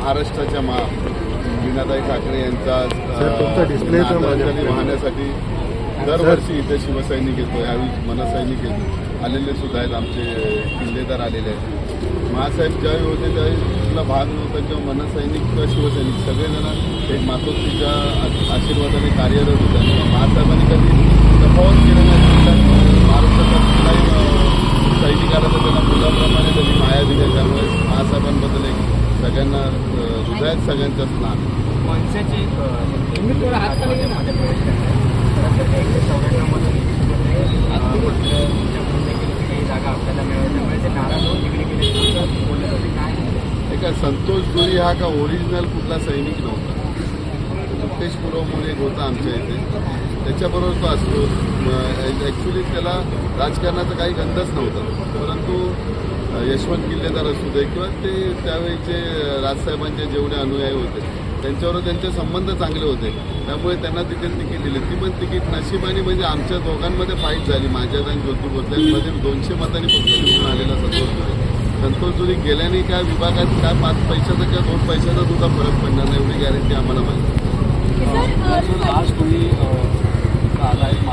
महाराष्ट्राच्या मीनाताई ठाकरे यांचा आदरांजली वाहण्यासाठी दरवर्षी इथे शिवसैनिक येतो. यावेळी मनसैनिक येतो आलेले सुद्धा आहेत, आमचे किल्लेदार आलेले आहेत. महासाहेब ज्यावेळी होते त्यावेळी तुला भाग नव्हता किंवा मनसैनिक किंवा शिवसैनिक सगळेजण एक मातोश्रीच्या आशीर्वादाने कार्यरत होते. आणि महासाहेबांनी कधी तफावत केलं नाही. महाराष्ट्राचा कुठलाही सैनिकाला तर त्यांना मुलाप्रमाणे त्यांनी माया दिल्या. त्यामुळे महासाहेबांबद्दल एक सगळ्यांना हृदयात सगळ्यांचा स्नान. मनसेची तुम्ही थोडा हात मध्ये प्रवेश करताय 1994 जागा आपल्याला मिळाली, त्यामुळे ते नाराज होऊन तिकडे गेले बोलत होते. काय एका संतोष जोरी हा का ओरिजिनल कुठला सैनिक नव्हता. मुकेश पुरव म्हणून एक होता आमच्या इथे, त्याच्याबरोबर तो असतो. ॲक्च्युली त्याला राजकारणाचा काही गंधच नव्हता. परंतु यशवंत किल्लेदार असू दे किंवा ते त्यावेळीचे राजसाहेबांचे जेवढे अनुयायी होते त्यांच्याबरोबर त्यांचे संबंध चांगले होते. त्यामुळे त्यांना तिथे तिकीट दिली. ती पण तिकीट नशिबाने म्हणजे आमच्या दोघांमध्ये फाईट झाली. माझ्यात आणि ज्योती भोसलेमध्ये 200 मतांनी फक्त निवडून आलेला संतोष जोरी गेल्याने काय विभागात काय 5 पैशाचा किंवा 2 पैशाचा सुद्धा फरक पडणार नाही एवढी गॅरंटी आम्हाला माहिती. आज तुम्ही आला